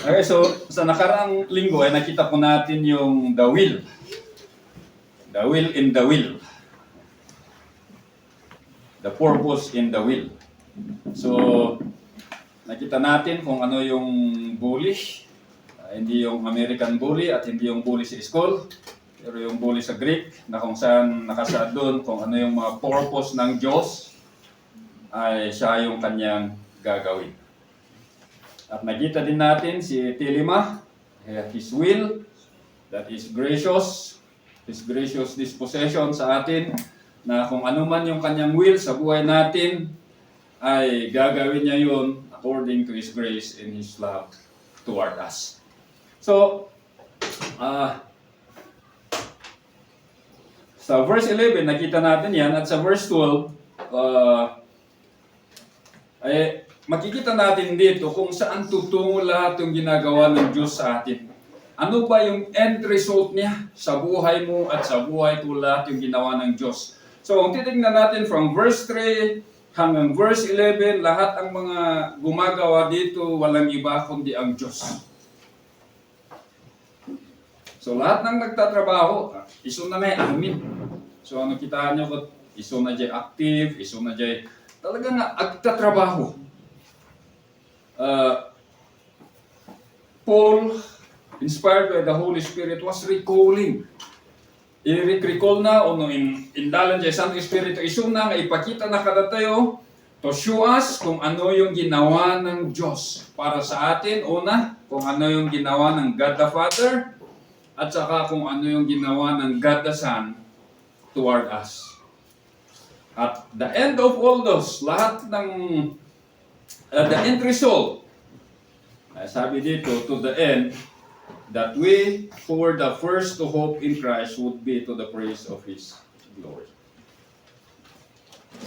Okay, so sa nakaraang linggo ay nakita po natin yung the will. The will in the will. The purpose in the will. So, nakita natin kung ano yung bully. Hindi yung American bully at hindi yung bully sa school. Pero yung bully sa Greek na kung saan nakasaad doon kung ano yung mga purpose ng Diyos ay siya yung kanyang gagawin. At nakita din natin si Telema, his will, that is gracious, his gracious disposition sa atin, na kung ano man yung kanyang will sa buhay natin, ay gagawin niya yun according to his grace and his love toward us. So, sa verse 11, nakita natin yan, at sa verse 12, ay makikita natin dito kung saan tutungo lahat yung ginagawa ng Diyos sa atin. Ano ba yung end result niya sa buhay mo at sa buhay ko, lahat yung ginawa ng Diyos. So, kung titignan natin from verse 3 hanggang verse 11, lahat ang mga gumagawa dito, walang iba kundi ang Diyos. So, lahat ng nagtatrabaho, iso na may amin. So, ano kitaan nyo ko, iso na dyan active, iso na dyan, talaga nga, agtatrabaho. Paul, inspired by the Holy Spirit, was recalling. I-recall na, o no, indalan dyan, Santo Espiritu, iso na nga, ipakita na kada tayo, to show us kung ano yung ginawa ng Diyos para sa atin. Una, kung ano yung ginawa ng God the Father, at saka kung ano yung ginawa ng God the Son toward us. At the end of all those, lahat ng the end result, sabi dito, to the end, that we who were the first to hope in Christ would be to the praise of His glory.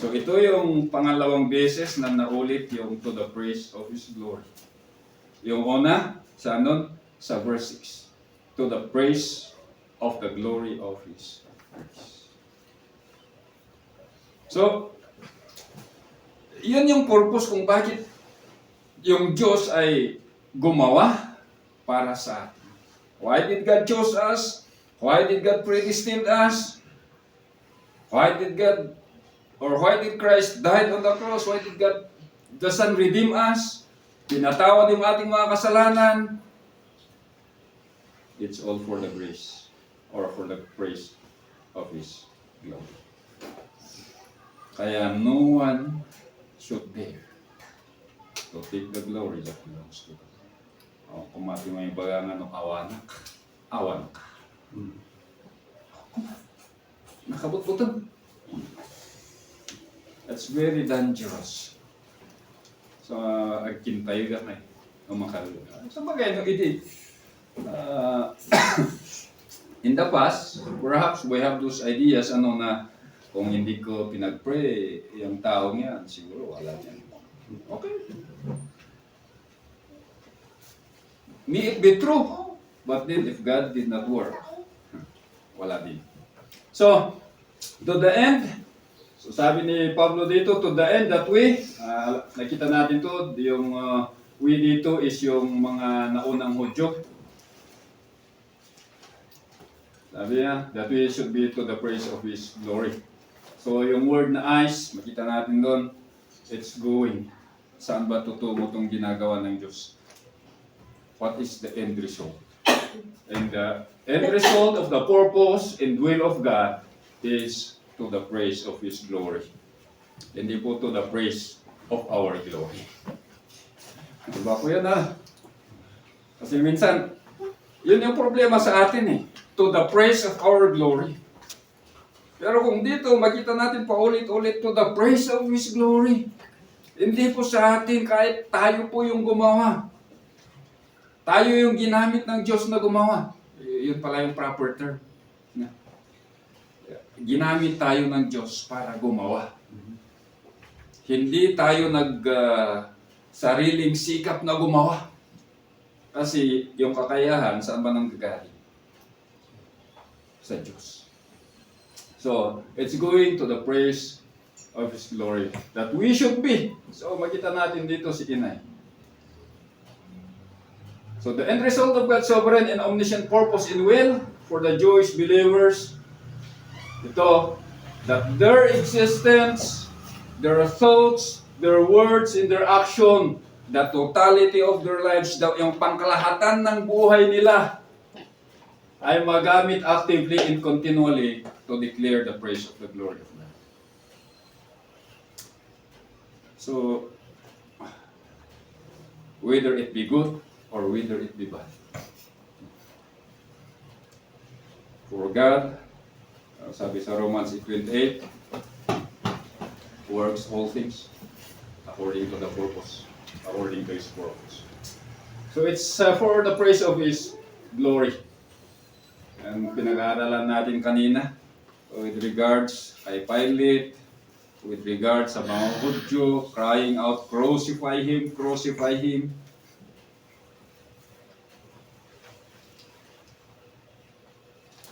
So ito yung pangalawang beses na naulit yung to the praise of His glory. Yung una, sa sa verse 6. To the praise of the glory of His grace. So, yun yung purpose kung bakit yung Diyos ay gumawa para sa atin. Why did God choose us? Why did God predestine us? Why did Christ died on the cross? Why did God, the Son, redeem us? Pinatawad yung ating mga kasalanan. It's all for the grace or for the praise of His glory. Kaya no one should dare to take the glory that belongs to God. Kung mati mo yung bagangan ng awanak. Nakabut-butan. That's very dangerous. So, agkintayo ka na eh. Sa bagay, no, iti. In the past, perhaps we have those ideas, na kung hindi ko pinag-pray, yung tao niyan, siguro wala niyan. Okay. May it be true, but then if God did not work, wala din. So, to the end, so sabi ni Pablo dito, to the end that we, nakita natin to, yung we dito is yung mga naunang Hudyo. Sabi niya, that we should be to the praise of His glory. So, yung word na eyes, makita natin doon, it's going. Saan ba tutungo itong ginagawa ng Diyos? What is the end result? And the end result of the purpose and will of God is to the praise of His glory. Hindi po to the praise of our glory. Diba po yan Kasi minsan, yun yung problema sa atin to the praise of our glory. Pero kung dito, makita natin paulit-ulit to the praise of His glory. Hindi po sa atin kahit tayo po yung gumawa. Tayo yung ginamit ng Diyos na gumawa. Yun pala yung proper term. Ginamit tayo ng Diyos para gumawa. Hindi tayo sariling sikap na gumawa. Kasi yung kakayahan, saan ba nang gagaling? Sa Diyos. So, it's going to the praise of His glory that we should be. So, makita natin dito si Inay. So the end result of God's sovereign and omniscient purpose and will for the Jewish believers, ito, that their existence, their thoughts, their words, and their action, the totality of their lives, yung pangkalahatan ng buhay nila, ay magamit actively and continually to declare the praise of the glory of God. So, whether it be good or whether it be bad. For God, sabi sa Romans 8:28, works all things according to the purpose, according to His purpose. So it's for the praise of His glory. Ang pinag-aaralan natin kanina with regards kay Pilate, with regards sa mga Hudyo crying out, crucify Him, crucify Him.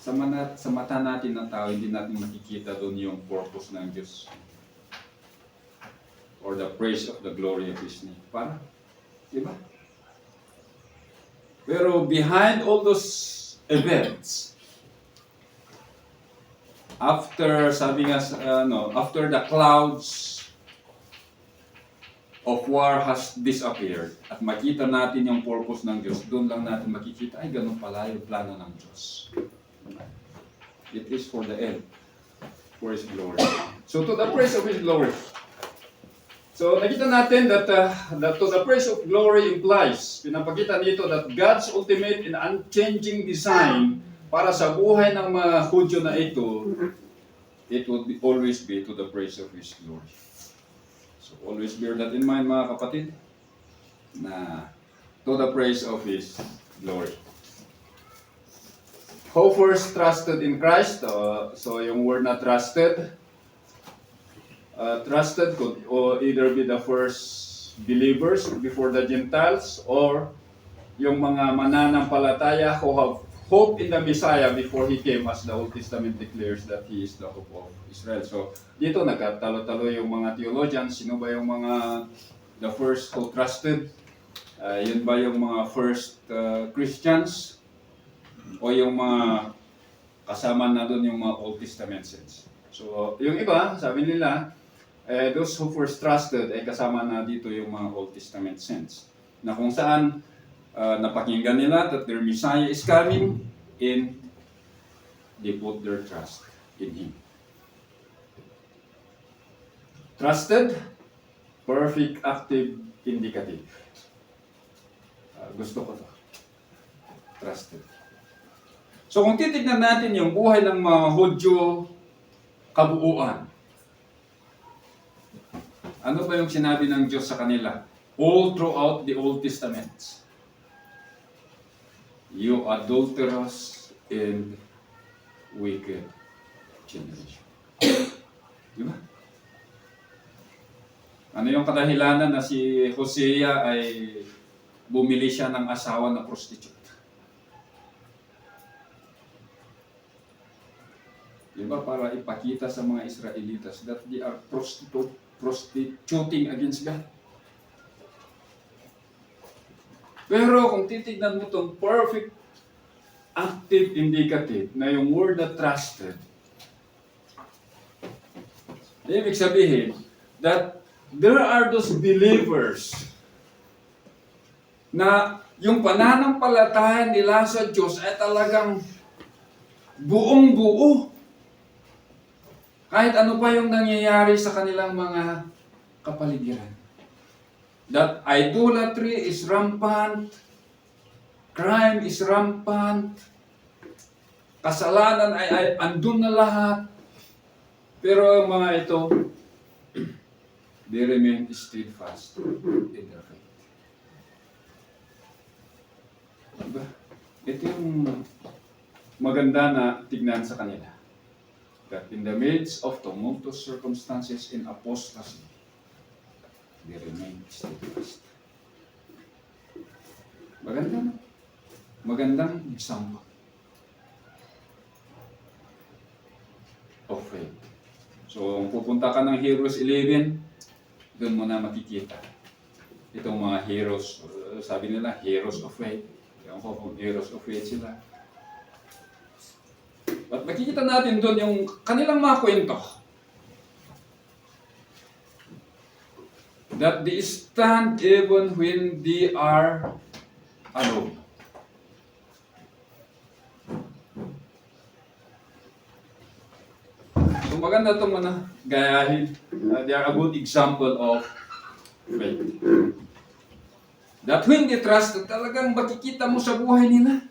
Sa mata natin ng tao, hindi natin makikita doon yung purpose ng Diyos or the praise of the glory of His name. Para, di ba? Pero behind all those events, after, sabi nga, after the clouds of war has disappeared, at makita natin yung purpose ng Diyos, doon lang natin makikita, ay ganun pala yung plano ng Diyos. It is for the end, for His glory. So to the praise of His glory. So nakita natin that to the praise of glory implies, pinapakita dito that God's ultimate and unchanging design para sa buhay ng mga Hudyo na ito, it would always be to the praise of His glory. So always bear that in mind, mga kapatid, na to the praise of His glory. Who first trusted in Christ? So yung word na trusted, trusted could either be the first believers before the Gentiles or yung mga mananampalataya who have hope in the Messiah before He came, as the Old Testament declares that He is the hope of Israel. So dito nagkatalo-talo yung mga theologians, sino ba yung mga the first who trusted? Yun ba yung mga first Christians? O yung mga kasama na doon yung mga Old Testament saints. So, yung iba, sabi nila, those who first trusted, ay kasama na dito yung mga Old Testament saints. Na kung saan napakinggan nila that their Messiah is coming and they put their trust in Him. Trusted, perfect, active, indicative. Gusto ko to. Trusted. So kung titignan natin yung buhay ng mga Hudyo kabuuan, ano ba yung sinabi ng Diyos sa kanila? All throughout the Old Testament. You adulterous and wicked generation. Di ba? Ano yung kadahilanan na si Hosea ay bumili siya ng asawa na prostitute? Diba? Para ipakita sa mga Israelitas that they are prostituting against God. Pero kung titignan mo itong perfect, active, indicative na yung word na trusted, ibig sabihin that there are those believers na yung pananampalataya nila sa Diyos ay talagang buong-buo. Kahit ano pa yung nangyayari sa kanilang mga kapaligiran. That idolatry is rampant, crime is rampant, kasalanan ay andun na lahat. Pero ang mga ito, they remain steadfast in their faith. Diba? Ito yung maganda na tignan sa kanila. That in the midst of tumultuous circumstances in apostasy, they remain steadfast. Maganda na. Magandang example of faith. So, kung pupunta ka ng Hebrews 11, doon mo na makikita itong mga heroes, sabi nila, heroes of faith. Ewan ko kung heroes of faith sila. At makikita natin doon yung kanilang mga kwento. That they stand even when they are alone. So maganda itong mga gayahin. They are a good example of faith. That when they trust, talagang makikita mo sa buhay nila.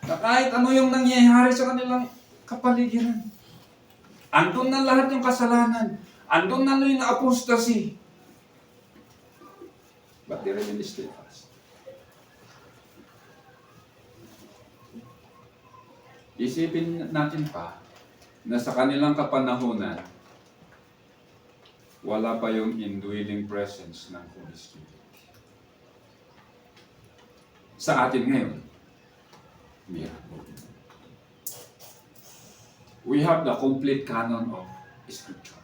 Na kahit ano yung nangyayari sa kanilang kapaligiran. Andun na lahat yung kasalanan. Andun na yung apostasy. But they remain steadfast. Isipin natin pa na sa kanilang kapanahunan, wala pa yung indwelling presence ng Holy Spirit. Sa atin ngayon, meron. We have the complete canon of Scripture.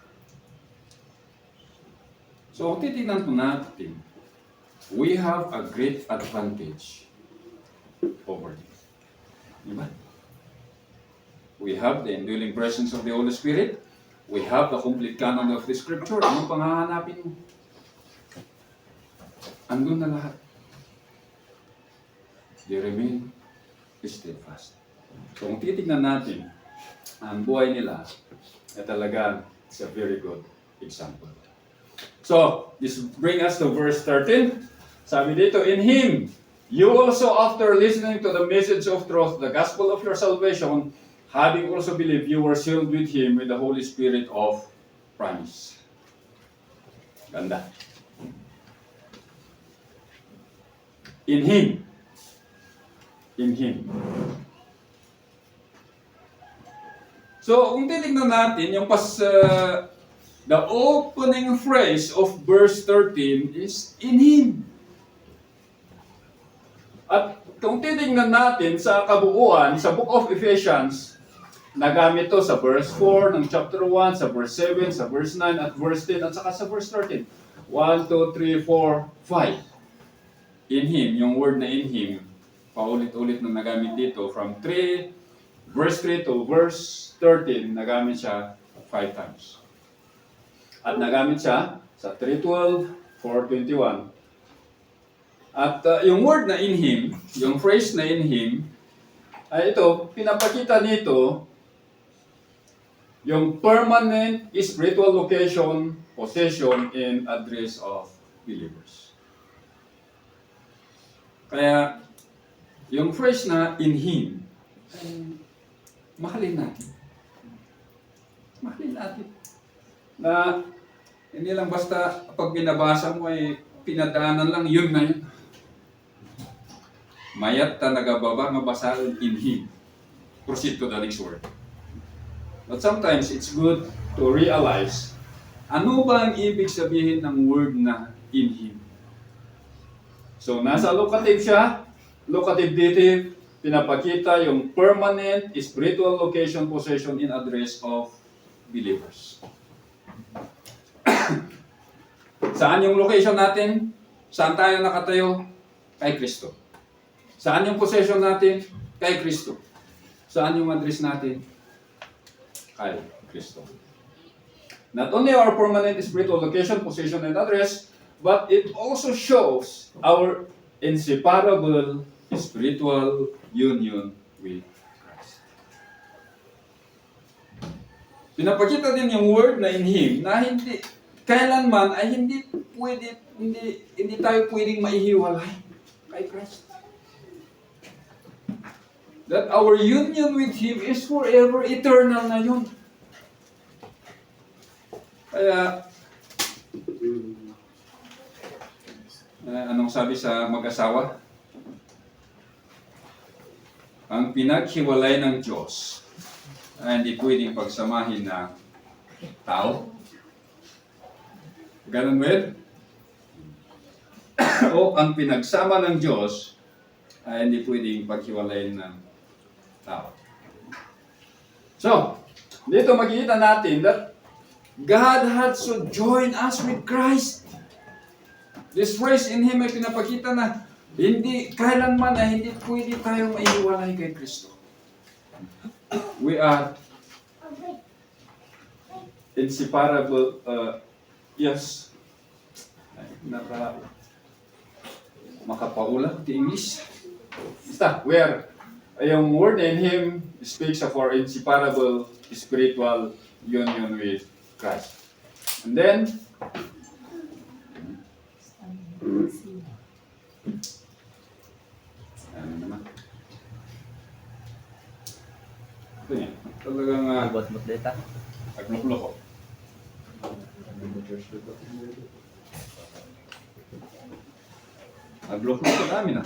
So, kung titignan po natin, we have a great advantage over them. Diba? We have the indwelling presence of the Holy Spirit. We have the complete canon of the Scripture. Anong panghahanapin mo? Andun na lahat. They remain steadfast. So kung titignan natin, ang buhay nila ay talaga is a very good example. So, this brings us to verse 13. Sabi dito, in Him, you also after listening to the message of truth, the gospel of your salvation, having also believed, you were sealed with Him with the Holy Spirit of promise. Ganda. In Him. In Him. So, kung titignan natin, yung the opening phrase of verse 13 is, in Him. At kung titignan natin sa kabuuan, sa Book of Ephesians, nagamit to sa verse 4 ng chapter 1, sa verse 7, sa verse 9, at verse 10, at saka sa verse 13. 1, 2, 3, 4, 5. In Him, yung word na in Him, paulit-ulit na nagamit dito, from verse 3 to verse 13, nagamit siya 5 times. At nagamit siya sa 3:12, 4:21. At yung word na in Him, yung phrase na in Him, ay ito, pinapakita nito yung permanent spiritual location, possession, and address of believers. Kaya, yung phrase na in Him, ay mahalin natin. Mahalin natin. Na hindi lang basta pag binabasa mo ay pinadaanan lang, yun na yun. Mayat ta nagababa, mabasahan in Him. Proceed to the next word. But sometimes it's good to realize, ano ba ang ibig sabihin ng word na in Him? So, nasa locative siya, locative dative, pinapakita yung permanent spiritual location, possession, and address of believers. Saan yung location natin? Saan tayo nakatayo? Kay Kristo. Saan yung possession natin? Kay Kristo. Saan yung address natin? Kay Kristo. Not only our permanent spiritual location, possession, and address, but it also shows our inseparable spiritual union with Christ. Pinapakita din yung word na in Him na hindi kailanman ay hindi tayo pwedeng maihiwalay kay Christ. That our union with Him is forever, eternal na yun. Kaya, anong sabi sa mag-asawa? Ang pinaghiwalay ng Diyos ay hindi pwedeng pagsamahin ng tao. Ganun ba yun? O ang pinagsama ng Diyos ay hindi pwedeng paghiwalayin ng tao. So, dito makikita natin that God had to join us with Christ. This phrase in Him ay pinapakita na Hindi, kailanman ay hindi pwede tayong maiiwalay kay Kristo. We are inseparable, yes, ay, makapaulang the English. Basta, we are, yung word in Him speaks of our inseparable spiritual union with Christ. And then, ano naman? Ito yan. Talagang Bot-bot data. agluklok ko. Agluklok ko dami na.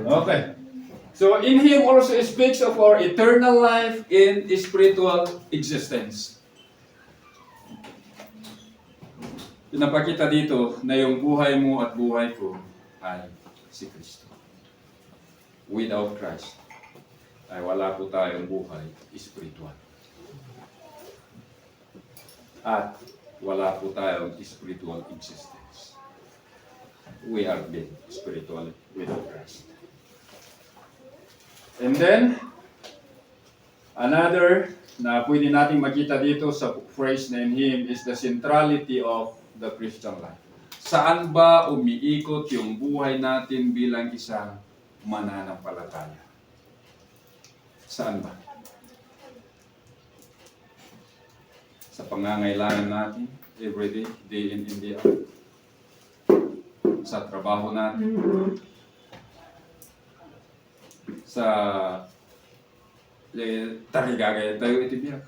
Okay. So in Him also speaks of our eternal life in spiritual existence. Pinapakita dito na yung buhay mo at buhay ko ay si Kristo. Without Christ, ay wala po tayong buhay spiritual. At wala po tayong spiritual existence. We are dead spiritually without Christ. And then, another na pwede nating makita dito sa phrase na in Him is the centrality of the Christian life. Saan ba umiikot yung buhay natin bilang isang mananampalataya? Saan ba? Sa pangangailangan natin, everyday, day in, day out. Sa trabaho natin. Sa tarigagay tayo itibiyag.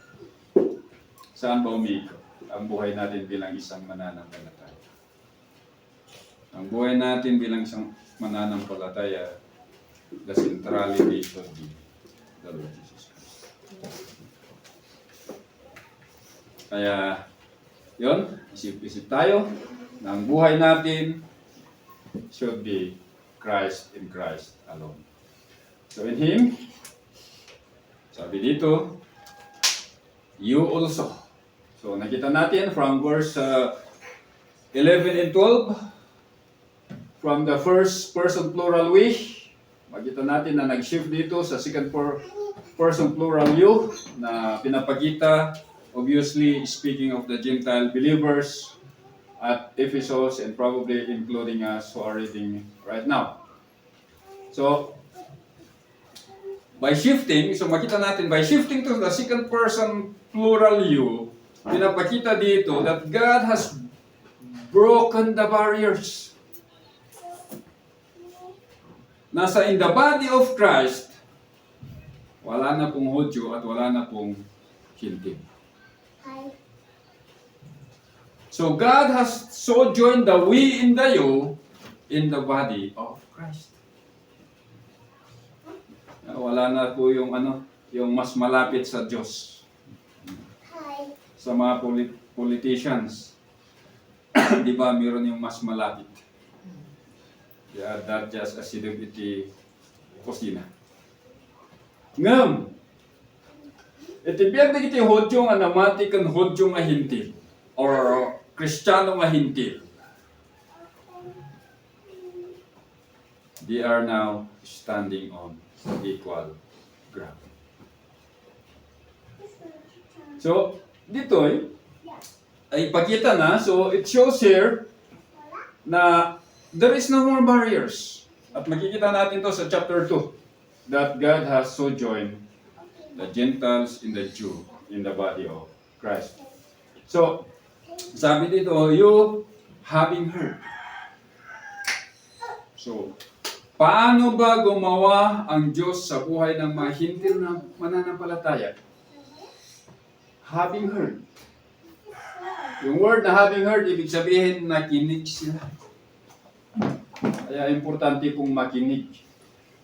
Saan ba umiikot ang buhay natin bilang isang mananampalataya? Ang buhay natin bilang isang mananampalataya, the centrality should be the Lord Jesus Christ. Kaya, yun, isip-isip tayo na ang buhay natin should be Christ in Christ alone. So in Him, sabi dito, you also. So nakita natin from verse 11 and 12, from the first person plural we, makita natin na nag-shift dito sa second person plural you, na pinapakita, obviously speaking of the Gentile believers at Ephesus and probably including us who are reading right now. So, by shifting, so makita natin, by shifting to the second person plural you, pinapakita dito that God has broken the barriers. Nasa in the body of Christ, wala na pong Hudyo at wala na pong Hintil. So God has so joined the we in the you in the body of Christ. Wala na po yung yung mas malapit sa Diyos. Sa mga politicians, di ba meron yung mas malapit? They are not just a celebrity kusina. Ngam, itibiyag na kita yung Hudyong anamati kan Hudyong ahintil or Kristiyano ahintil. They are now standing on equal ground. So, dito ay ipakita na, so it shows here na there is no more barriers. At makikita natin to sa chapter 2 that God has so joined the Gentiles in the Jew in the body of Christ. So, sabi dito, you having heard. So, paano ba gumawa ang Diyos sa buhay ng mga hintil na mananampalataya? Having heard. Yung word na having heard, ibig sabihin nakinig sila. Kaya importante pong makinig.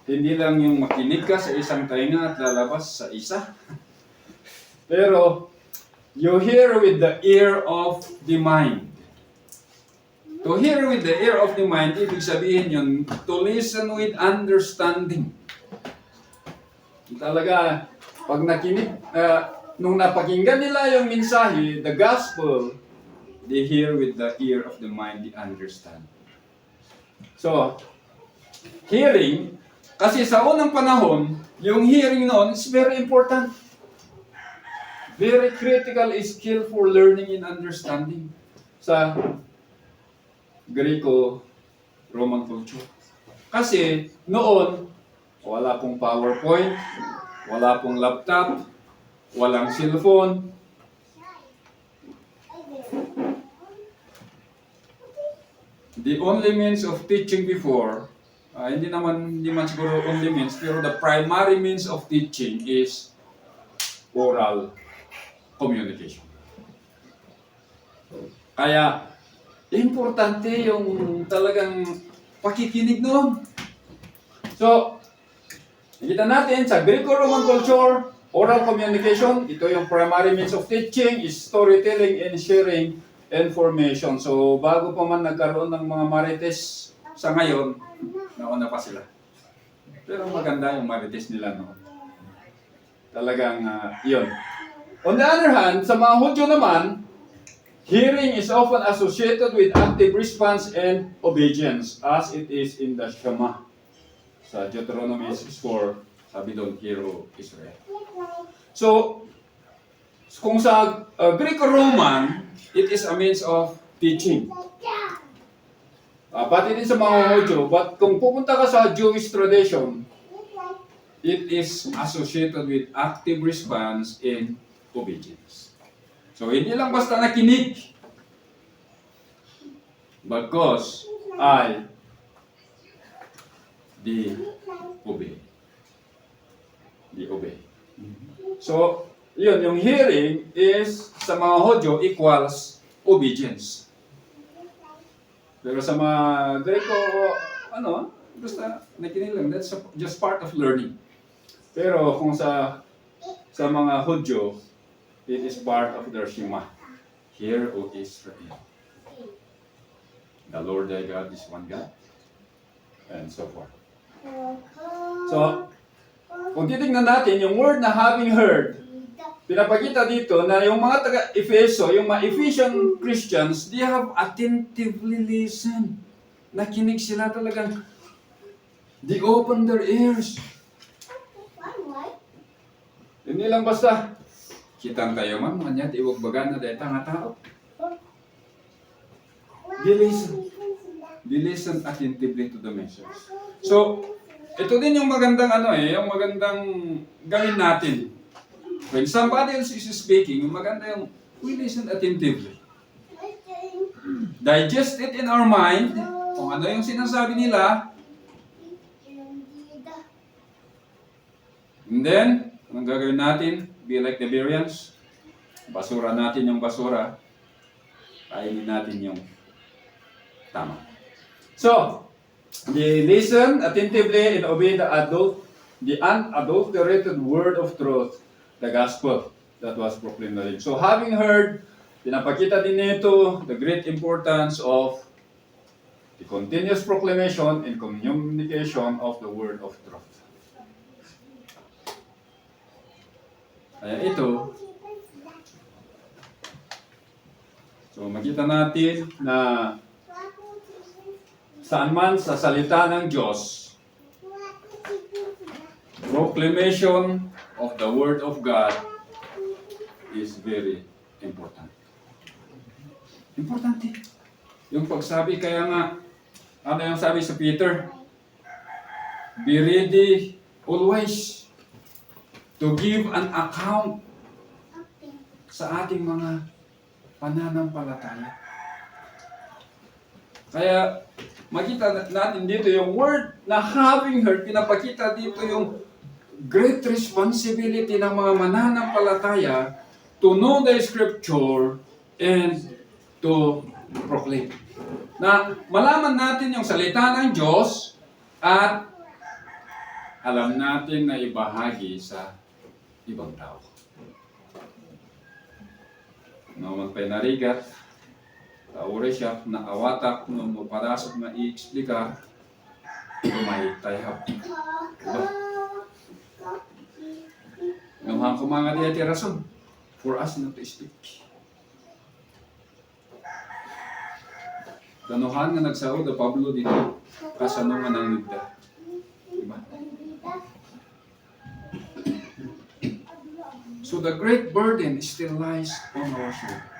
Hindi lang yung makinig ka sa isang tainga at lalabas sa isa. Pero, you hear with the ear of the mind. To hear with the ear of the mind, ibig sabihin yun, to listen with understanding. Talaga, pag nakinig, nung napakinggan nila yung mensahe, the gospel, They hear with the ear of the mind, they understand. So, hearing, kasi sa unang panahon, yung hearing noon is very important. Very critical skill for learning and understanding sa Greco-Roman culture. Kasi noon, wala pong PowerPoint, wala pong laptop, walang cellphone. The only means of teaching before, hindi man siguro only means, pero the primary means of teaching is oral communication. Kaya, importante yung talagang pakikinig noon. So, nakita natin sa Greco-Roman culture, oral communication, ito yung primary means of teaching, is storytelling and sharing information. So, bago pa man nagkaroon ng mga marites sa ngayon, nauna pa sila. Pero maganda yung marites nila noon. Talagang, yun. On the other hand, sa mga Hudyo naman, hearing is often associated with active response and obedience, as it is in the Shema. Sa Deuteronomy 6:4, sabi doon, Hear, O Israel. So, kung sa Greco-Roman, it is a means of teaching. Pati din sa mga Hudyo, but kung pupunta ka sa Jewish tradition, it is associated with active response and obedience. So, hindi lang basta nakinig. Because they obey. They obey. So, yun, yung hearing is sa mga Hudyo equals obedience. Pero sa mga Greco, basta nakinig lang. That's just part of learning. Pero kung sa mga Hudyo, it is part of their Shema. Hear, O Israel. The Lord thy God is one God. And so forth. So, kung titignan natin, yung word na having heard, pinapakita dito na yung mga taga-Efeso, yung mga Ephesian Christians, they have attentively listened. Nakinig sila talagang, they open their ears. Hindi lang basta, kitang tayo man, manyat, iwagbagan na dahil tanga tao. They listen attentively to the message. So, ito din yung magandang yung magandang gawin natin. When somebody else is speaking, yung maganda yung we listen attentively. Digest it in our mind, kung ano yung sinasabi nila. And then, anong gagawin natin? Be like the Bereans. Basura natin yung basura. Kainin natin yung tama. So, they listen attentively and obey the unadulterated word of truth, the gospel that was proclaimed. So, having heard, pinapakita din nito the great importance of the continuous proclamation and communication of the word of truth. Kaya ito, so makita natin na saan man sa salita ng Diyos, proclamation of the Word of God is very important. Importante. Yung pagsabi, kaya nga, ano yung sabi sa Peter? Be ready always to give an account sa ating mga pananampalataya. Kaya, makita natin dito yung word na having heard, pinapakita dito yung great responsibility ng mga mananampalataya to know the scripture and to proclaim. Na malaman natin yung salita ng Diyos at alam natin na ibahagi sa ibang tao. No magpainarigat, tauri siya, naawatak, no maparasok na i-explika, may tayhap. Diba? Nung kumanga niya rason for us not to speak. Ganuhan nga nagsaod na Pablo dito. Kasano nga nang nigda. Diba? So the great burden still lies on our shoulder.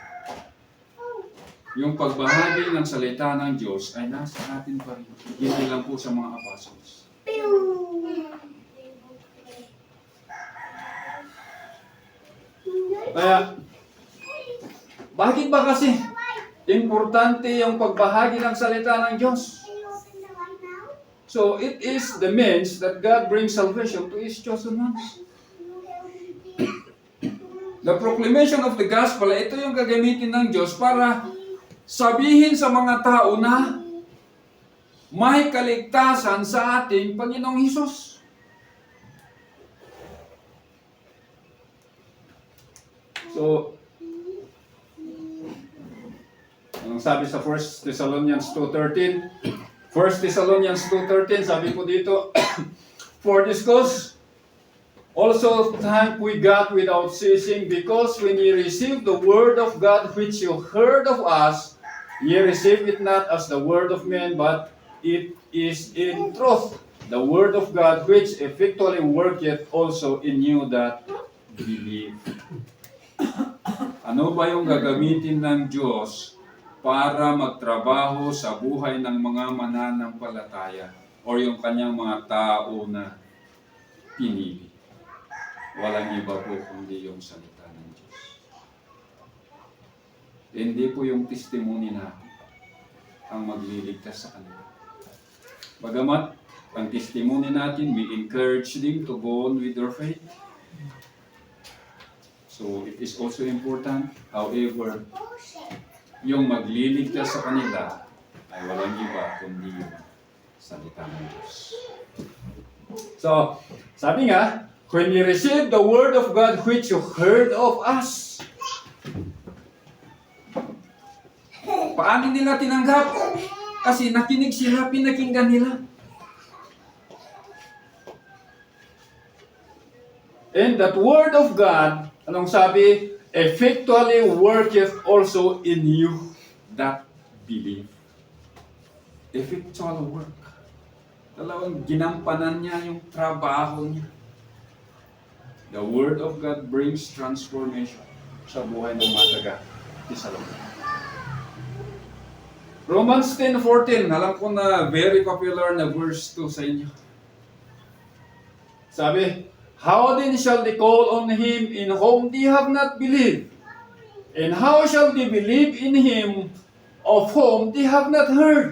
Yung pagbahagi ng salita ng Diyos ay nasa atin pa rin. Hindi lang po sa mga apostles. Kaya, bakit ba kasi importante yung pagbahagi ng salita ng Diyos? So, it is the means that God brings salvation to His chosen ones. The proclamation of the gospel, ito yung gagamitin ng Diyos para sabihin sa mga tao na may kaligtasan sa ating Panginoong Hesus. So, anong sabi sa 1 Thessalonians 2:13? 1 Thessalonians 2:13, sabi po dito, for this cause, also thank we God without ceasing, because when ye received the word of God which you heard of us, ye received it not as the word of men, but it is in truth the word of God, which effectually worketh also in you that believe. Ano ba yung gagamitin ng Diyos para magtrabaho sa buhay ng mga mananampalataya o yung kanyang mga tao na pinili? Walang iba po kundi yung salita ng Diyos. Hindi po yung testimony natin ang magliligtas sa kanila. Bagamat ang testimony natin, we encourage them to go on with their faith. So it is also important, however, yung magliligtas sa kanila ay walang iba kundi yung salita ng Diyos. So, sabi nga, when you receive the word of God which you heard of us, paano nila tinanggap? Kasi nakinig sila, pinakinggan nila. And that word of God, anong sabi? Effectually worketh also in you that believe. Effectual work. Talagang ginampanan niya yung trabaho niya. The word of God brings transformation sa buhay ng mga taga-Thessalonica. Romans 10:14, alam ko na very popular na verse to sa inyo. Sabi, how then shall they call on Him in whom they have not believed? And how shall they believe in Him of whom they have not heard?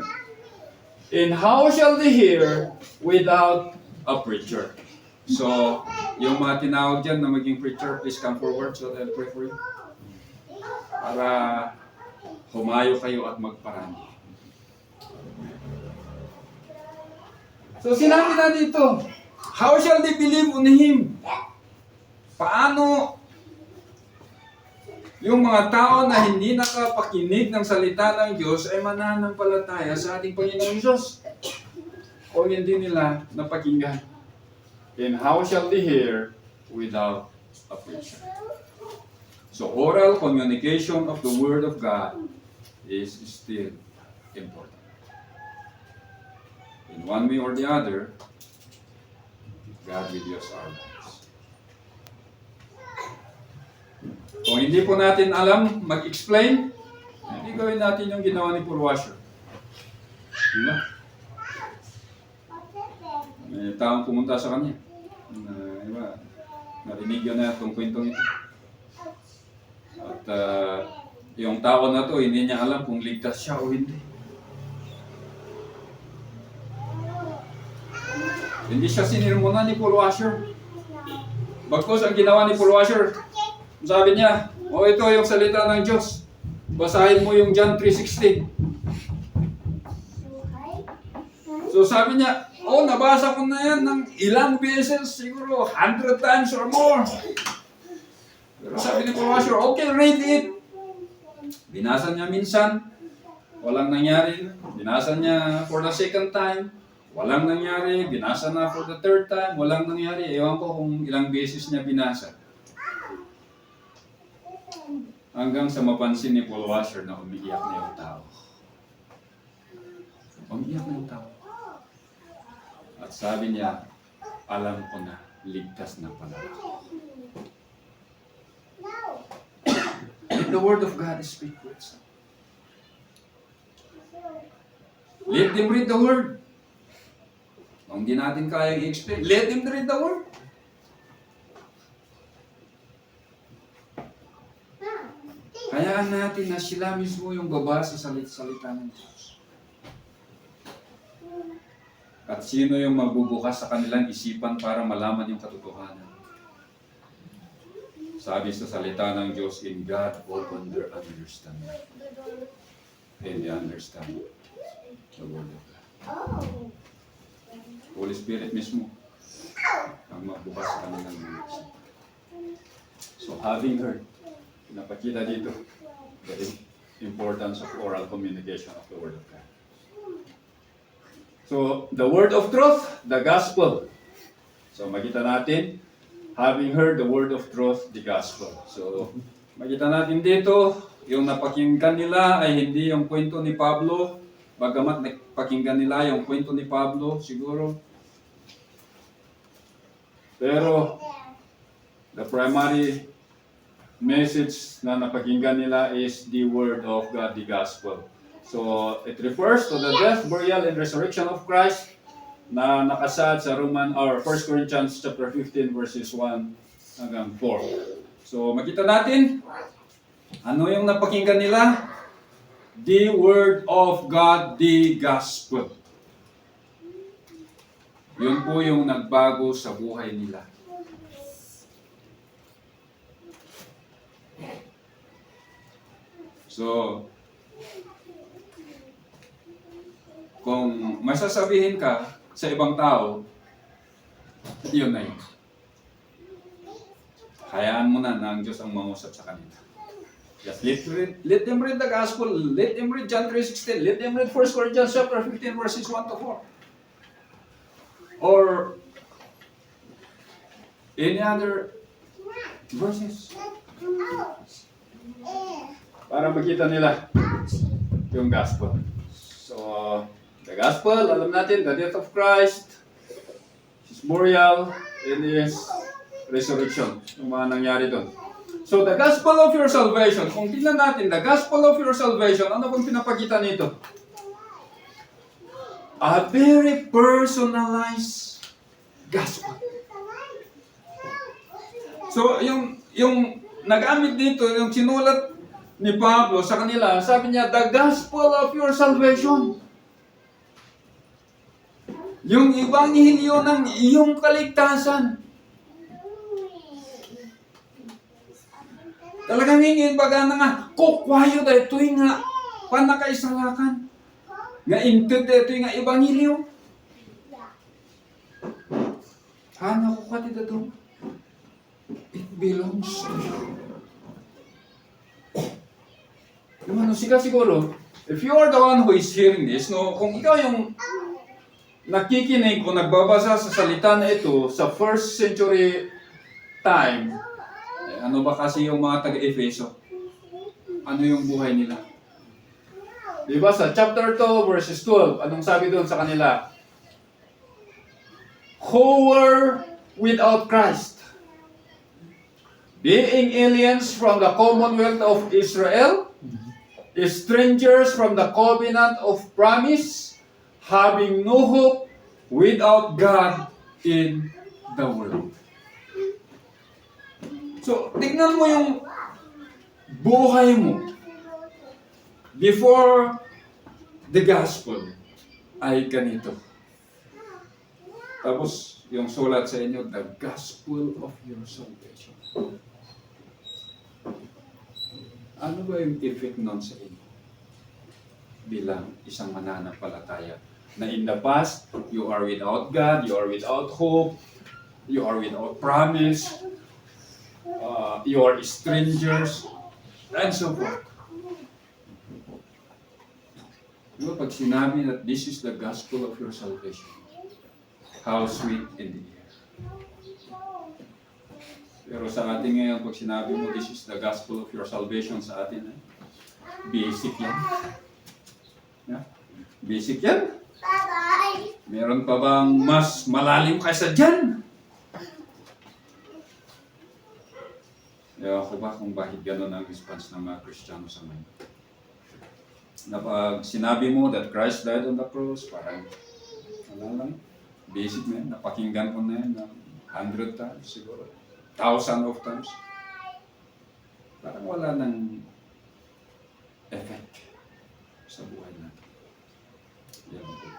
And how shall they hear without a preacher? So, yung mga tinawag dyan na maging preacher, please come forward so that I'll pray for you. Para humayo kayo at magparami. So, sinabi na dito, how shall they believe on Him? Paano yung mga tao na hindi nakapakinig ng salita ng Diyos ay mananampalataya sa ating Panginoong Diyos? O hindi nila napakinggan? And how shall they hear without a preacher? So oral communication of the Word of God is still important. In one way or the other, God will use our lives. Kung hindi po natin alam mag-explain, hindi gawin natin yung ginawa ni Paul Washer. Diba? May taong pumunta sa kanya. Diba? Narinig yun na itong kwentong ito. At yung tao na to, hindi niya alam kung ligtas siya o hindi. Hindi siya sinirmonan ni Paul Washer. Bagkus ang ginawa ni Paul Washer, sabi niya, ito yung salita ng Diyos. Basahin mo yung John 3:16. So sabi niya, nabasa ko na yan ng ilang beses, siguro 100 times or more. Pero sabi ni Paul Washer, okay, read it. Binasa niya minsan, walang nangyari. Binasa niya for the second time, walang nangyari. Binasa na for the third time, walang nangyari. Ewan ko kung ilang beses niya binasa. Hanggang sa mapansin ni Paul Washer na umiiyak na yung tao. Umiyak na yung tao. At sabi niya, alam ko na, ligtas na pala. Let the word of God speak for itself. Let them read the word. Kung hindi natin kayang i-explain, let them read the word. Hayaan natin na sila mismo yung babasa sa salita ng Diyos. At sino yung magbubukas sa kanilang isipan para malaman yung katotohanan. Sabi sa salita ng Diyos, in God open their understanding. And they understand the word of God. Holy Spirit mismo ang magbukas sa kanilang isipan. So having heard, napakita dito the importance of oral communication of the Word of God. So, the Word of Truth, the Gospel. So, makita natin, having heard the Word of Truth, the Gospel. So, makita natin dito, yung napakinggan nila ay hindi yung kwento ni Pablo, bagamat napakinggan nila yung kwento ni Pablo, siguro. Pero, the primary message na napakinggan nila is the Word of God, the Gospel. So, it refers to the death, burial, and resurrection of Christ na nakasad sa 1 Corinthians chapter 15 verses 1 hanggang 4. So, makita natin, ano yung napakinggan nila? The Word of God, the Gospel. Yun po yung nagbago sa buhay nila. So, kung masasabihin ka sa ibang tao, yun na yun. Hayaan mo na ang Diyos ang mangusap sa kanila. Just let them read the Gospel, let them read John 3:16, let them read 1 Corinthians chapter 15 verses 1 to 4. Or any other verses. Para makita nila yung Gospel. So, the Gospel, alam natin, the death of Christ, His burial, and His resurrection. Yung mga nangyari doon. So, the Gospel of your salvation, kung tingnan natin, the Gospel of your salvation, ano bang pinapakita nito? A very personalized Gospel. So, yung nagamit dito, yung sinulat ni Pablo sa kanila, sabi niya, the gospel of your salvation. Yung ebanghelyo ng iyong kaligtasan. Talagang hingin baga na nga, kukwayo da ito nga panakaisalakan. Nga inted da ito nga ebanghelyo. Ano ko katid ito? It belongs to you. Ano, siguro, if you are the one who is hearing this, no, kung ikaw yung nakikinig o nagbabasa sa salita na ito sa first century time, ano ba kasi yung mga taga-Efeso? Ano yung buhay nila? Diba sa chapter 2 verses 12, anong sabi doon sa kanila? Who were without Christ, being aliens from the commonwealth of Israel, strangers from the covenant of promise, having no hope without God in the world. So, tignan mo yung buhay mo before the gospel ay ganito. Tapos, yung sulat sa inyo, the gospel of your salvation. Ano ba yung effect nun sa inyo? Bilang isang mananampalataya. Na in the past, you are without God, you are without hope, you are without promise, you are strangers, and so forth. Diba pag sinabi that this is the gospel of your salvation, how sweet in the ear. Pero sa atin ngayon, pag sinabi mo, this is the gospel of your salvation sa atin, basic yan. Yeah? Basic yan. Meron pa bang mas malalim kaysa dyan? Ewan ko ba kung bakit gano'n ang response ng mga Kristiyano sa ngayon. Na pag sinabi mo that Christ died on the cross, parang, wala lang, basic na yan, napakinggan ko na yan ng 100 times siguro, 1,000 of times. Parang wala nang effect sa buhay natin. Yan po.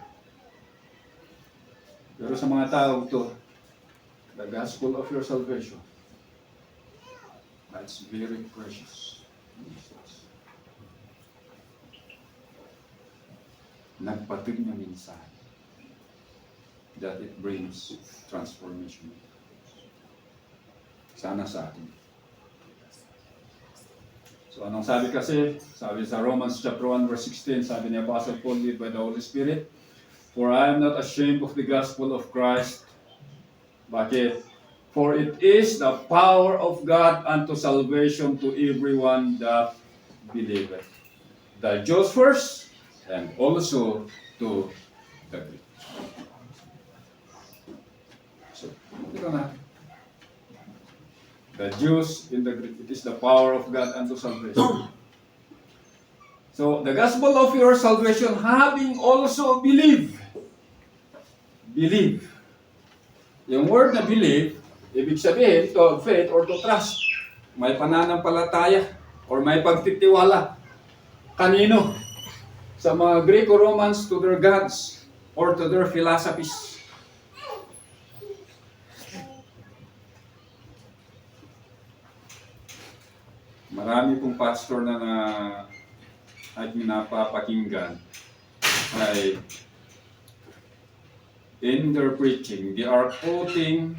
Pero sa mga tao to, the gospel of your salvation, that's very precious. Nagpatid na minsan that it brings transformation. Sana sa atin. So anong sabi kasi? Sabi sa Romans chapter 1 verse 16, sabi ni Apostle Paul, led by the Holy Spirit, "For I am not ashamed of the gospel of Christ." Bakit? "For it is the power of God unto salvation to everyone that believeth." The Jews first, and also to the Greek. So, ito na. The Jews in the Greek, it is the power of God unto salvation. So, the gospel of your salvation, having also believe. Believe. Yung word na believe, ibig sabihin, to faith or to trust. May pananampalataya or may pagtitiwala. Kanino? Sa mga Greco-Romans to their gods or to their philosophies. Marami pong pastor na at napapakinggan ay in their preaching, they are quoting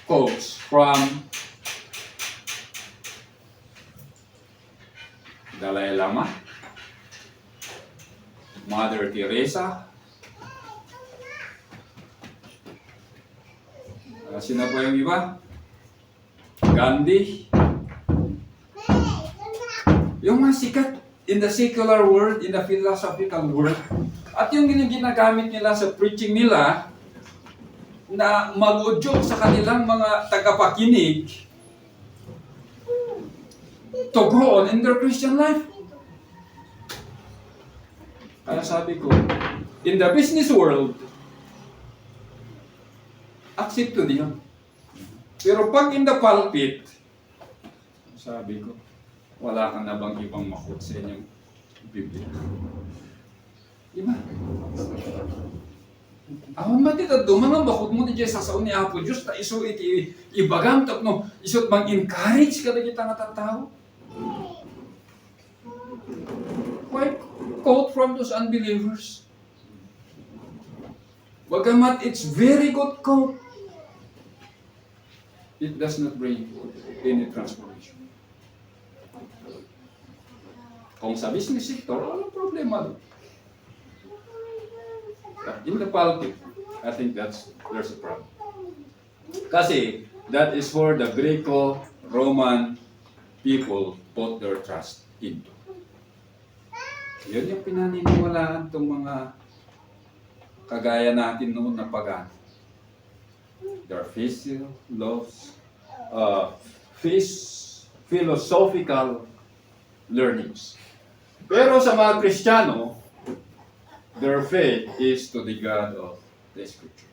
quotes from Dalai Lama, Mother Teresa, sino po yung iba? Gandhi. Yung mga sikat in the secular world, in the philosophical world. At yung ginagamit nila sa preaching nila na mag-udyok sa kanilang mga tagapakinig to grow on in their Christian life. Kaya sabi ko, in the business world, accept to yun. Pero pag in the pulpit, sabi ko, wala ka na bang ibang makot sa inyong Biblia? Diba? Awan ba dito, mga bakot mo di dyan sa saon ni Apo Diyos, na iso iti ibagam, tapno, isot mang-encourage ka na kita nga tatao. Why quote from those unbelievers? Bagamat it's very good quote, it does not bring any transformation. Kung sa business sector, walang problema doon. But in the pulpit, I think there's a problem. Kasi that is where the Greco-Roman people put their trust into. Yun yung pinaniniwalaan itong mga kagaya natin noon na pagano. Their philosophical learnings. Pero sa mga Kristiyano, their faith is to the God of the Scripture.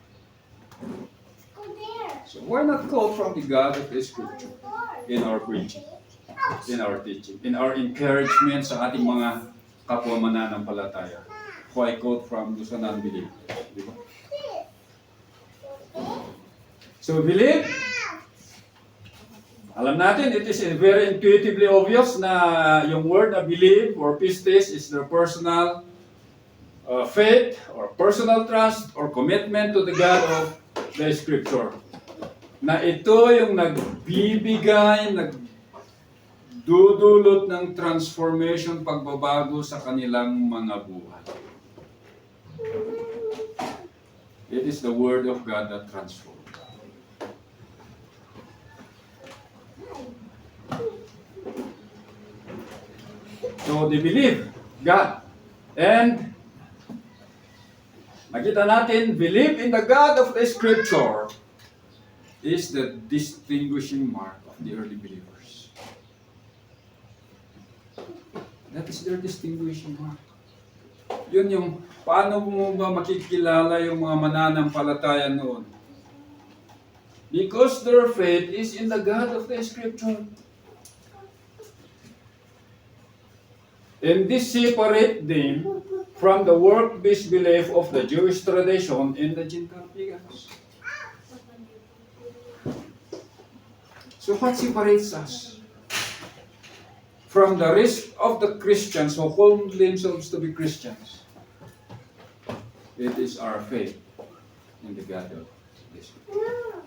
So why not quote from the God of the Scripture in our preaching, in our teaching, in our encouragement sa ating mga kapwa mananampalataya? Why quote from those non-believers? Diba? So believe. Alam natin, it is very intuitively obvious na yung word na believe or pistis is their personal faith or personal trust or commitment to the God of the Scripture. Na ito yung nagbibigay, nagdudulot ng transformation, pagbabago sa kanilang mga buhay. It is the Word of God that transforms. So they believe God. And nakita natin, believe in the God of the Scripture is the distinguishing mark of the early believers. That is their distinguishing mark. Yun yung, paano mo ba makikilala yung mga mananampalataya noon? Because their faith is in the God of the Scripture. And this separate them from the work-based belief of the Jewish tradition and the Gentile pagans. So what separates us from the rest of the Christians who call themselves to be Christians? It is our faith in the God of the Scripture.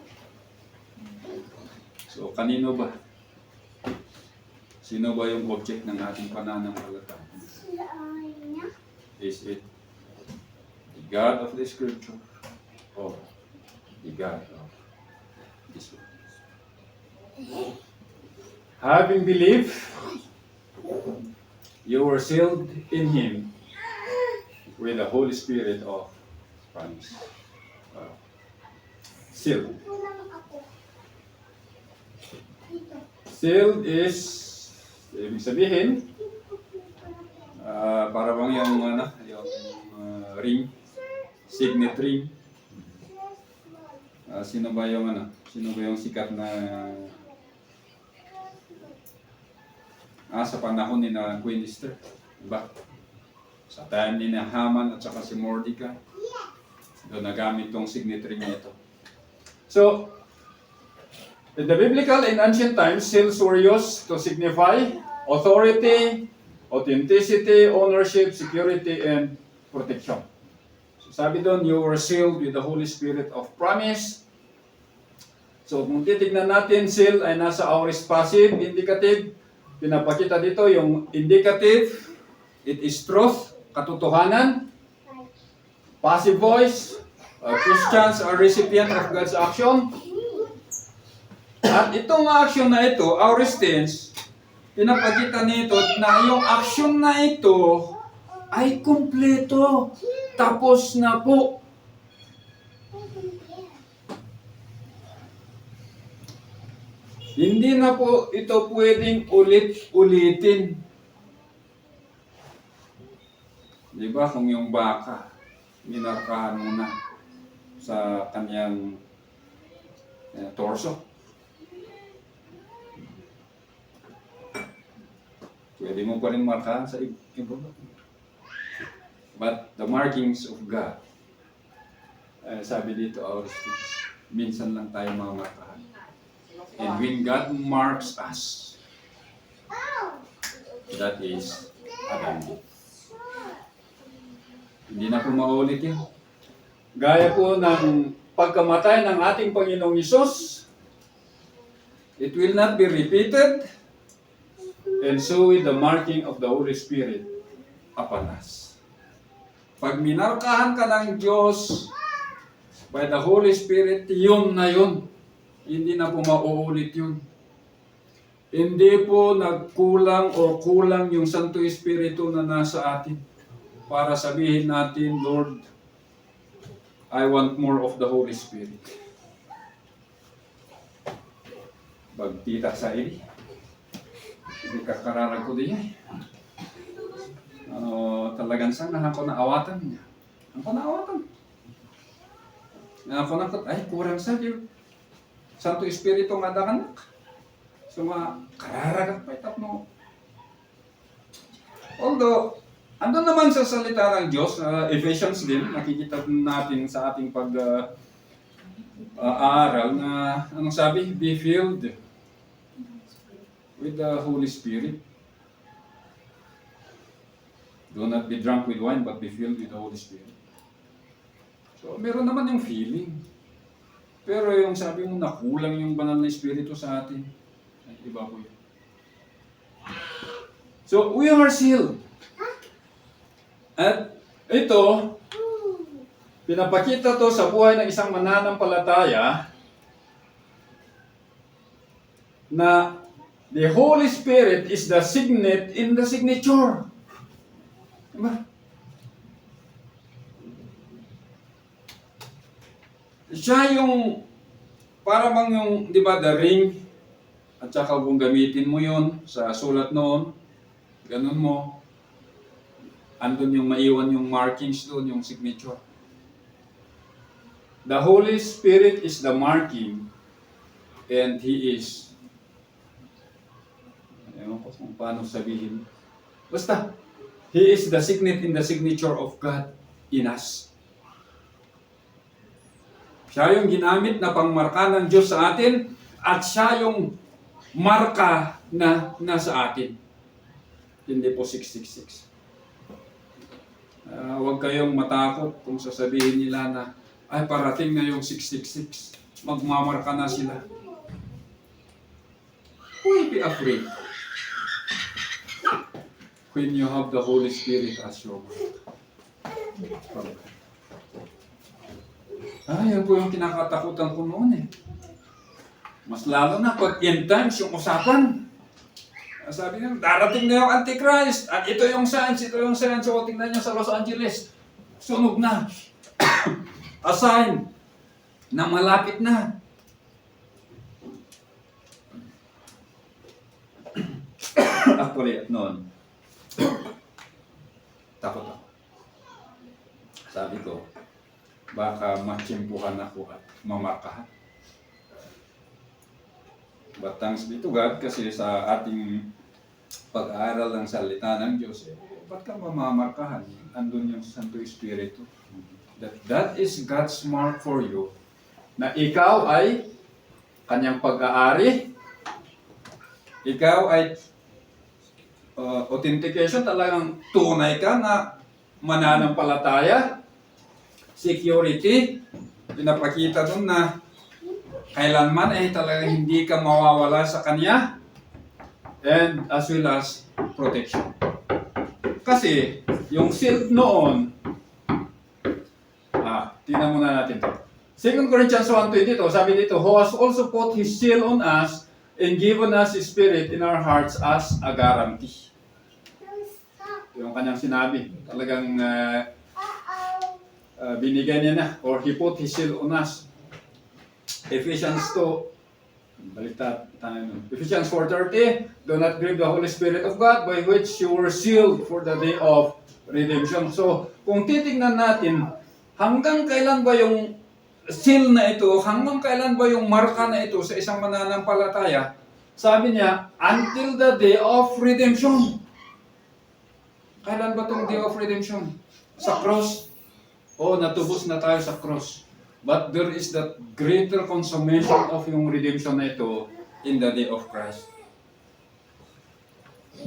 So kanino ba? Sino ba yung object ng ating pananampalataya? Is it the God of the Scripture or the God of this world? Having believed, you were sealed in Him with the Holy Spirit of promise. Sealed. Sealed is, ibig sabihin, para bang yung ring, signet ring. Sino ba yung sikat na sa panahon ni na Queen Esther, diba? Sa time ni na Haman at saka si Mordecai, doon nagamit tong signet ring nito. So, in the biblical and ancient times, seals were used to signify authority, authenticity, ownership, security, and protection. So sabi doon, you were sealed with the Holy Spirit of promise. So kung titignan natin, seal ay nasa aorist passive, indicative. Pinapakita dito yung indicative, it is truth, katotohanan. Passive voice, Christians are recipient of God's action. At itong action na ito, aorist tense, pinapakita nito na yung action na ito ay kumpleto. Tapos na po. Hindi na po ito pwedeng ulit-ulitin. Di ba kung yung baka, minarkahan mo na sa kanyang torso. Pwede mo pa rin markahan sa ibaba. But the markings of God, sabi dito, minsan lang tayo mamarkahan. And when God marks us, that is Adam. Hindi na po maulit yan. Gaya po ng pagkamatay ng ating Panginoong Hesus, it will not be repeated. And so with the marking of the Holy Spirit upon us. Pag minarkahan ka ng Diyos by the Holy Spirit, yun na yun. Hindi na po mauulit yun. Hindi po nagkulang o kulang yung Santo Espiritu na nasa atin para sabihin natin, Lord, I want more of the Holy Spirit. Bagtita sa ili. Hindi kakararag ko din yan. Talagang sana ako na awatan niya. Ako na awatan. Ako na ay kurang sa Diyo. Santo Espiritu nga dakanak. So kararag pa itap mo. Although, andun naman sa salita ng Diyos, Ephesians din, nakikita natin sa ating pag-aaral na, anong sabi? Be filled with the Holy Spirit. Do not be drunk with wine, but be filled with the Holy Spirit. So, meron naman yung feeling. Pero yung sabi mo, nakulang yung banal na Espiritu sa atin. Ay, iba po yun. So, we are sealed. At ito, pinapakita to sa buhay ng isang mananampalataya na the Holy Spirit is the signet in the signature. Diba? Siya yung, para bang yung, di ba, the ring, at saka kung gamitin mo yon sa sulat noon, ganun mo, andun yung maiwan yung markings doon, yung signature. The Holy Spirit is the marking, and He is, ewan ko kung paano sabihin. Basta, He is the signet in the signature of God in us. Siya yung ginamit na pangmarka ng Diyos sa atin, at siya yung marka na nasa atin. Hindi po 666. Huwag kayong matakot kung sasabihin nila na, ay parating na yung 666. Magmamarka na sila. Why be afraid? When you have the Holy Spirit as your mark. Yan po yung kinakatakutan ko noon eh. Mas lalo na pag end times yung usapan. Sabi niya, darating na yung Antichrist. At ito yung signs, ito yung signs. So tingnan niyo sa Los Angeles. Sunog na. A sign na malapit na. Actually, noon, takot ako. Sabi ko, baka matsimpuhan ako at mamarkahan. But thanks be to God, kasi sa ating pag-aaral ng salita ng Diyos, ba't ka mamamarkahan? Andun yung Santo Espiritu. That is God's mark for you, na ikaw ay kanyang pag-aari, ikaw ay authentication, talagang tunay ka na mananampalataya, security, pinapakita dun na kailanman ay talagang hindi ka mawawala sa Kanya, and as well as protection. Kasi yung seal noon, tingnan muna natin to. 2 Corinthians 1:22, sabi dito, who has also put His seal on us and given us His Spirit in our hearts as a guarantee. Yung kanyang sinabi, talagang binigay niya na, or He put His seal on us. Ephesians 2, baliktad tayo nun. Ephesians 4:30, do not grieve the Holy Spirit of God, by which you were sealed for the day of redemption. So, kung titignan natin, hanggang kailan ba yung seal na ito, hanggang kailan ba yung marka na ito sa isang mananampalataya? Sabi niya, until the day of redemption. Kailan ba itong day of redemption? Sa cross? O, natubos na tayo sa cross. But there is that greater consummation of yung redemption na ito in the day of Christ.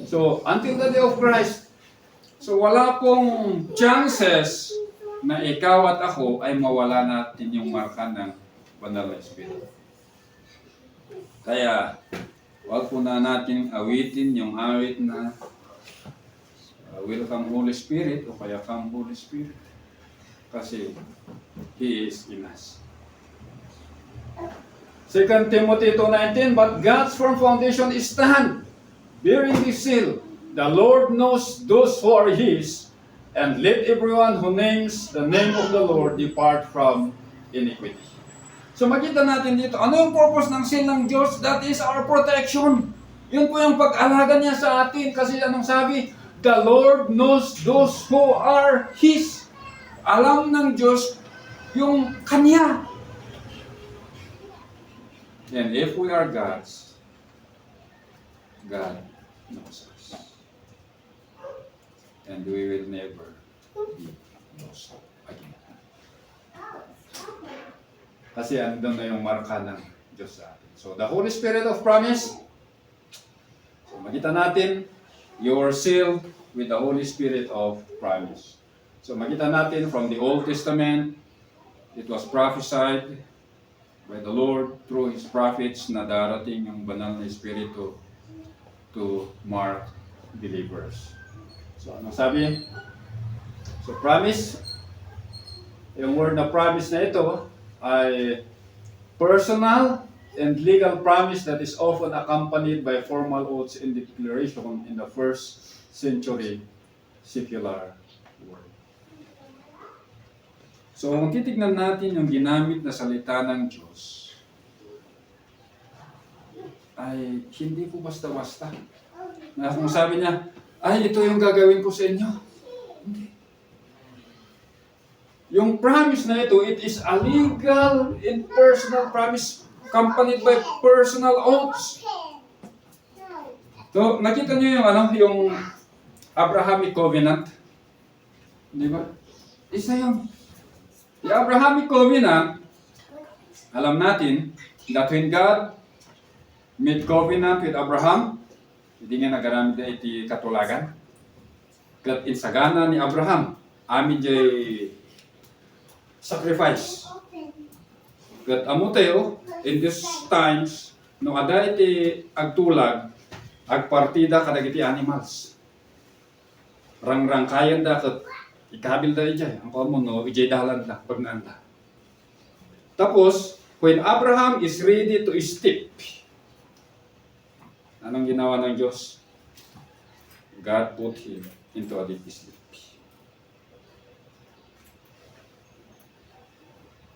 So, until the day of Christ, so wala pong chances na ikaw at ako ay mawala natin yung marka ng Banal na Espiritu. Kaya, wag po na natin awitin yung awit na Welcome Holy Spirit o kaya Come Holy Spirit. Kasi He is in us. 2 Timothy 2:19, but God's firm foundation is stand, bearing this seal. The Lord knows those who are His, and let everyone who names the name of the Lord depart from iniquity. So makita natin dito, ano yung purpose ng seal ng Diyos? That is our protection. Yun po yung pag-alaga niya sa atin. Kasi anong sabi? The Lord knows those who are His. Alam ng Diyos yung Kanya. And if we are God's, God knows us. And we will never be lost again. Kasi andun na yung marka ng Diyos sa atin. So, the Holy Spirit of promise. So, makita natin, you are sealed with the Holy Spirit of promise. So, makita natin from the Old Testament, it was prophesied by the Lord through His prophets na darating yung banal na Espiritu to mark believers. So, anong sabi? So, promise. Yung word na promise na ito ay personal and legal promise that is often accompanied by formal oaths and declaration in the first century secular world. So, kung titignan natin yung ginamit na salita ng Diyos, ay hindi po basta-basta. Na kung sabi niya, ay ito yung gagawin ko sa inyo. Hindi. Yung promise na ito, it is a legal and personal promise accompanied by personal oaths. So, nakita niyo yung Abrahamic covenant? Di ba? Isa yung Abrahamic covenant, alam natin that when God made covenant with Abraham, hindi nga nagaramid na iti katulagan. Kat insagana ni Abraham, amin jay sacrifice. Kat amutayo, in these times, no ada iti agtulag, agpartida kadagiti animals. Rang-rang kayan da kat ikabil da ijay. Ang kamo no, ijay dalan da, pag naanda. Tapos, when Abraham is ready to step, anong ginawa ng Diyos? God put him into a deep sleep.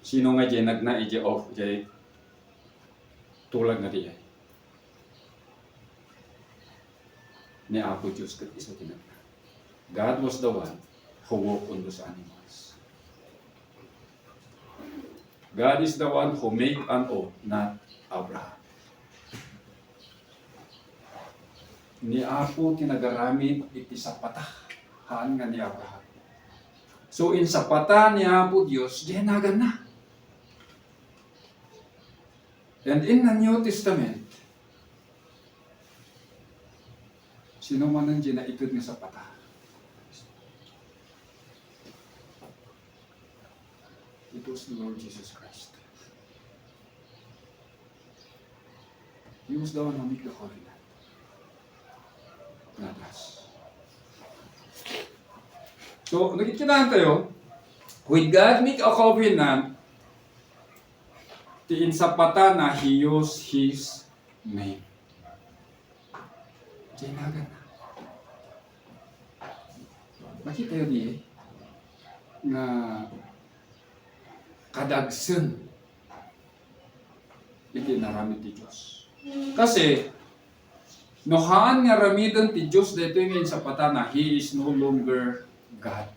Sino nga dyan nagna-ijay off, jay tulag na diyan? Ni Apo Diyos kat isa tinagna. God was the one who walked on those animals. God is the one who made an oath, not Abraham. Ni Apo tinagaramid iti sapata, haan nga ni Abraham. So in sapata ni Apo Diyos, diyan nagan na. And in the New Testament, sino man ang dinaitod nga sapata? It was the Lord Jesus Christ. He was the one who made the covenant, not us. So, nagkikitaan tayo, when God make a covenant, tiin sapata na He used His name. Dinagan na. Makita yun eh, nga kadagsen iti naramid ti Diyos. Kasi, nohaan nga ramidan ti Diyos dito yung sapata na He is no longer God.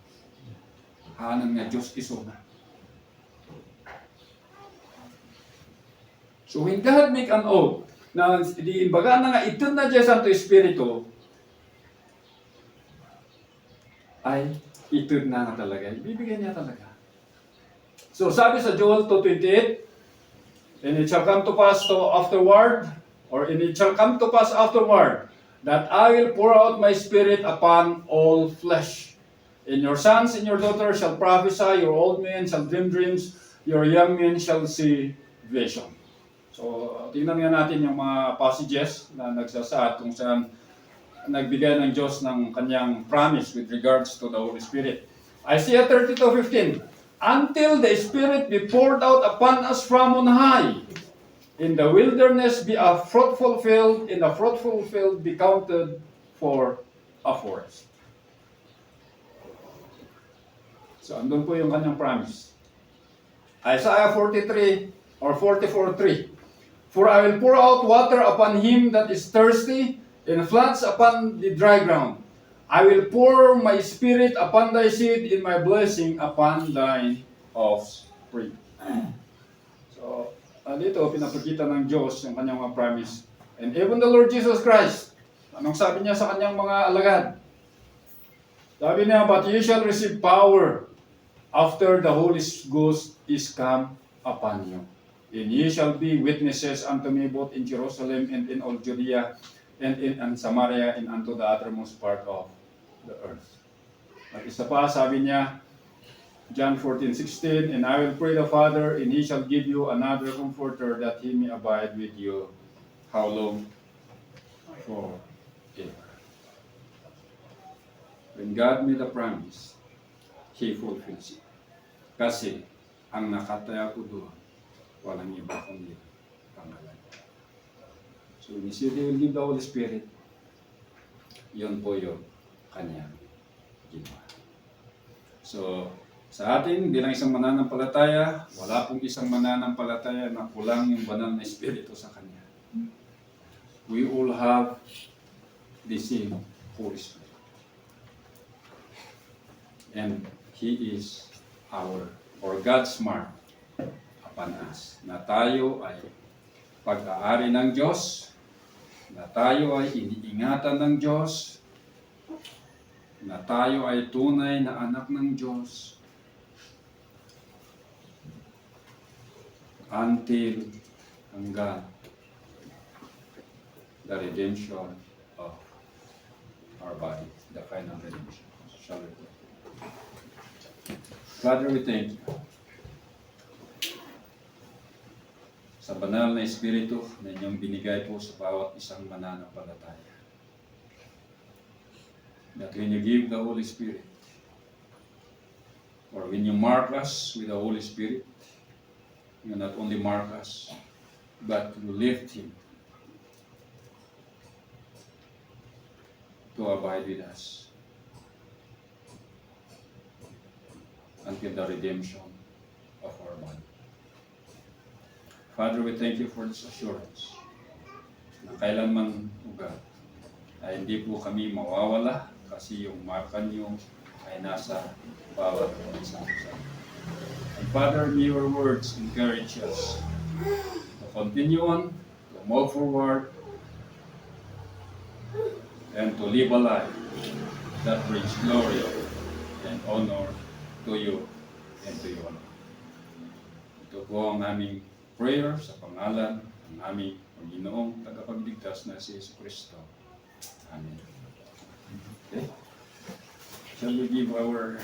Haanan nga Diyos iso na. So when God make an oath, na di imbaga na nga ito na Diyos Santo Espiritu, ay ito na nga talaga. Ibibigay niya talaga. So sabi sa Joel 2:28, and it shall come to pass afterward, that I will pour out my Spirit upon all flesh. And your sons and your daughters shall prophesy, your old men shall dream dreams, your young men shall see vision. So, tingnan nga natin yung mga passages na nagsasaad kung saan nagbigay ng Diyos ng kanyang promise with regards to the Holy Spirit. Isaiah 32:15, until the Spirit be poured out upon us from on high, in the wilderness be a fruitful field, in the fruitful field be counted for a forest. So, andun po yung kanyang promise. Isaiah 43 or 44:3. For I will pour out water upon him that is thirsty, and floods upon the dry ground. I will pour my Spirit upon thy seed, in my blessing upon thine offspring. So, dito pinapakita ng Diyos yung kanyang mga promise. And even the Lord Jesus Christ, anong sabi niya sa kanyang mga alagad? Sabi niya, but ye shall receive power after the Holy Ghost is come upon you. And ye shall be witnesses unto me both in Jerusalem and in all Judea and in Samaria and unto the uttermost part of the earth. At isa pa, sabi niya, John 14:16, and I will pray the Father, and He shall give you another Comforter, that He may abide with you. How long? Forever. When God made a promise, He fulfills it. Kasi, ang nakataya ko doon, walang iba kundi pangalan. So, when He will give the Holy Spirit, yun po yung kanyang ginawa. So, Sa atin, bilang isang mananampalataya, wala pong isang mananampalataya na kulang yung banal na Espiritu sa Kanya. We all have the same Holy Spirit. And He is or God's mark upon us. Na tayo ay pag-aari ng Diyos, na tayo ay iniingatan ng Diyos, na tayo ay tunay na anak ng Diyos, until hanggang the redemption of our body, the final redemption. Shall we pray? Father, we thank you sa banal na Espiritu na inyong binigay po sa bawat isang mananampalataya. That when you give the Holy Spirit, or when you mark us with the Holy Spirit, you not only mark us, but you lift Him to abide with us until the redemption of our body. Father, we thank you for this assurance na kailanman ugat ay hindi po kami mawawala kasi yung marka niyo ay nasa bawat isang isa. And Father, may your words encourage us to continue on, to move forward, and to live a life that brings glory and honor to you and to you alone. Ito po ang aming prayer sa pangalan ng aming Panginoong tagapagligtas na si Yesu Cristo. Amen. Okay? Shall we give our